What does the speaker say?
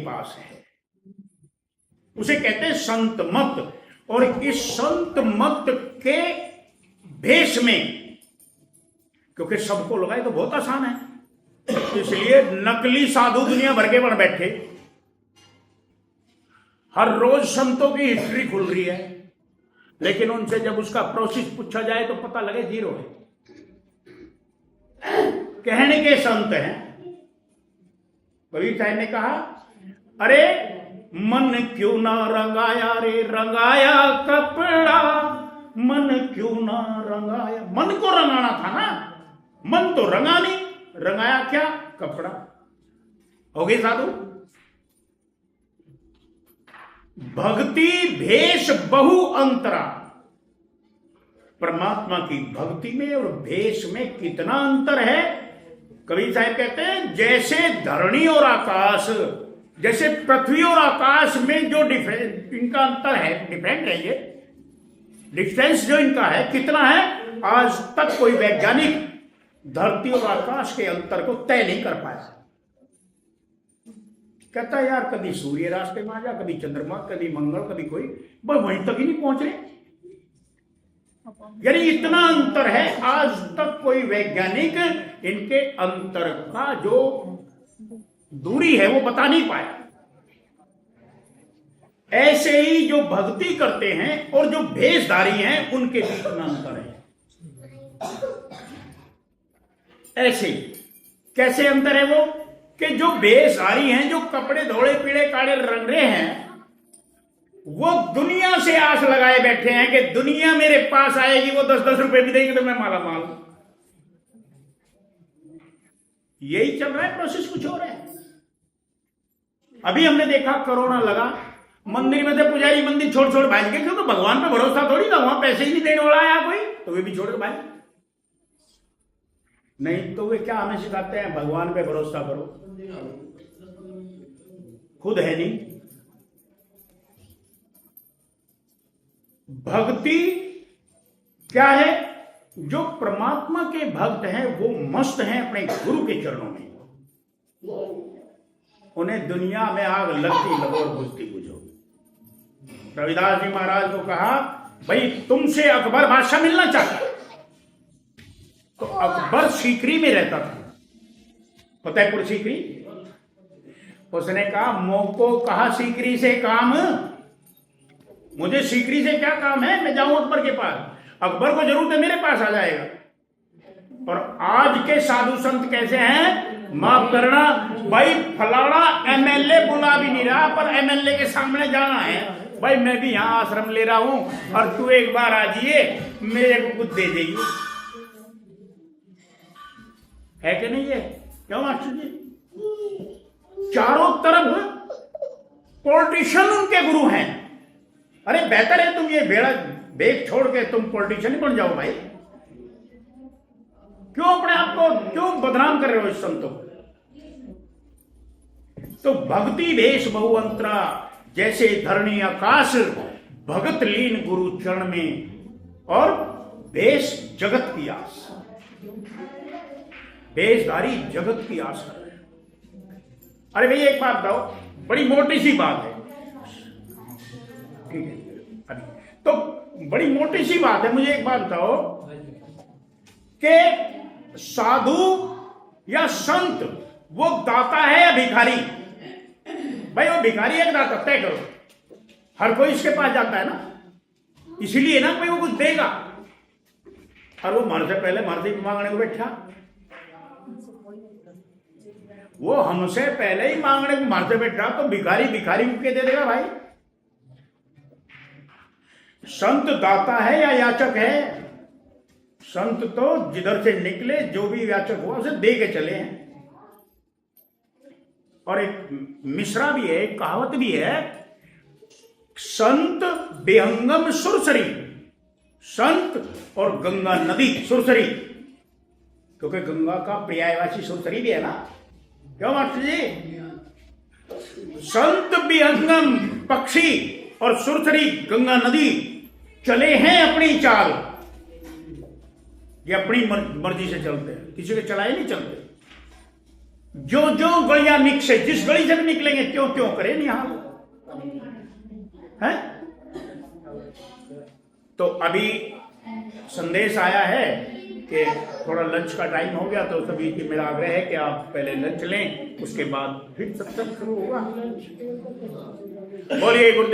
पास है। उसे कहते हैं संत मत। और इस संत मत के भेष में, क्योंकि सबको लगाए तो बहुत आसान है, इसलिए नकली साधु दुनिया भर के बन बैठे। हर रोज संतों की हिस्ट्री खुल रही है, लेकिन उनसे जब उसका प्रोसेस पूछा जाए तो पता लगे जीरो है। कहने के संत हैं। कबीर साहब ने कहा, अरे मन क्यों ना रंगाया रे, रंगाया कपड़ा, मन क्यों ना रंगाया। मन को रंगाना था ना, मन तो रंगा नहीं, रंगाया क्या? कपड़ा। हो गई साधु। भक्ति भेष बहु अंतरा। परमात्मा की भक्ति में और भेष में कितना अंतर है। कबीर साहब कहते हैं, जैसे धरणी और आकाश, जैसे पृथ्वी और आकाश में जो डिफरेंस इनका अंतर है, डिफरेंट है, ये डिस्टेंस जो इनका है कितना है, आज तक कोई वैज्ञानिक धरती और आकाश के अंतर को तय नहीं कर पाया। कहता है यार, कभी सूर्य रास्ते में आ जा, कभी चंद्रमा, कभी मंगल, कभी कोई, बस वहीं तक ही नहीं पहुंच रहे। यानी इतना अंतर है, आज तक कोई वैज्ञानिक इनके अंतर का जो दूरी है वो बता नहीं पाया। ऐसे ही जो भक्ति करते हैं और जो भेषधारी हैं उनके बीच में अंतर है। ऐसे कैसे अंतर है वो, कि जो भेषधारी हैं, जो कपड़े धोले पीले काले रंग रहे हैं, वो दुनिया से आस लगाए बैठे हैं कि दुनिया मेरे पास आएगी, वो 10-10 रुपए भी देगी तो मैं माला माल। यही चल रहा है प्रोसेस, कुछ हो रहा है। अभी हमने देखा कोरोना लगा, मंदिर में से पुजारी मंदिर छोड़ छोड़ भाग गए, क्यों? तो भगवान पे भरोसा थोड़ी था, वहां पैसे ही नहीं देने वाला आया कोई, तो वे भी छोड़ के भाग। नहीं तो वे क्या हमें सिखाते हैं, भगवान पे भरोसा करो, खुद है नहीं। भक्ति क्या है? जो परमात्मा के भक्त हैं वो मस्त हैं अपने गुरु के चरणों में, उन्हें दुनिया में आग लगती लगोर बुझती बुझो। रविदास जी महाराज को कहा, भाई तुमसे अकबर बादशाह मिलना चाहता, तो अकबर सीकरी में रहता था, फतेहपुर सीकरी। उसने कहा, मोको कहा सीकरी से काम, मुझे सीकरी से क्या काम है, मैं जाऊं अकबर के पास, अकबर को जरूरत है मेरे पास आ जाएगा। और आज के साधु संत कैसे हैं, माफ करना भाई, फलाना एमएलए बुला भी नहीं रहा, पर एमएलए के सामने जाना है, भाई मैं भी यहां आश्रम ले रहा हूं और तू एक बार आ जाइए, मेरे को कुछ दे देगी। है कि नहीं है? क्यों मास्टर जी? चारों तरफ पॉलिटिशियन उनके गुरु हैं। अरे बेहतर है तुम ये बेड़ा बेग छोड़ के तुम पॉलिटिशियन ही बन जाओ भाई। क्यों अपने आप को क्यों बदनाम कर रहे हो इस संतों को? तो भक्ति भेष बहुअंतरा, जैसे धरणी आकाश, भगत लीन गुरु चरण में, और भेष जगत की आस, भेषधारी जगत की आस कर रहे हैं। अरे भैया एक बात बताओ, बड़ी मोटी सी बात है, ठीक है, तो बड़ी मोटी सी बात है, मुझे एक बात बताओ कि साधु या संत वो दाता है या भिखारी? भाई वो भिखारी है दाता, तय करो। हर कोई इसके पास जाता है ना, इसीलिए ना भाई वो कुछ देगा। और वो मर से पहले मरते ही मांगने को बैठा, वो हमसे पहले ही मांगने को मरते बैठा, तो भिखारी भिखारी को क्या दे देगा भाई? संत दाता है या याचक है? संत तो जिधर से निकले जो भी याचक हुआ उसे दे के चले हैं। और एक मिश्रा भी है, एक कहावत भी है, संत बेहंगम सुरसरी, संत और गंगा नदी सुरसरी, क्योंकि गंगा का पर्यायवाची सुरसरी भी है ना। क्यों मास्टर जी? संत बेहंगम पक्षी और सुरसरी गंगा नदी चले हैं अपनी चाल, ये अपनी मर्जी से चलते हैं, किसी के चलाए नहीं चलते। जो जो गलियां निकसे, जिस गली से भी निकलेंगे त्यों त्यों करे निहाल है। तो अभी संदेश आया है कि थोड़ा लंच का टाइम हो गया, तो सभी की मेरा आग्रह है कि आप पहले लंच लें, उसके बाद फिर सत्संग शुरू होगा। बोलिए गुरुदेव।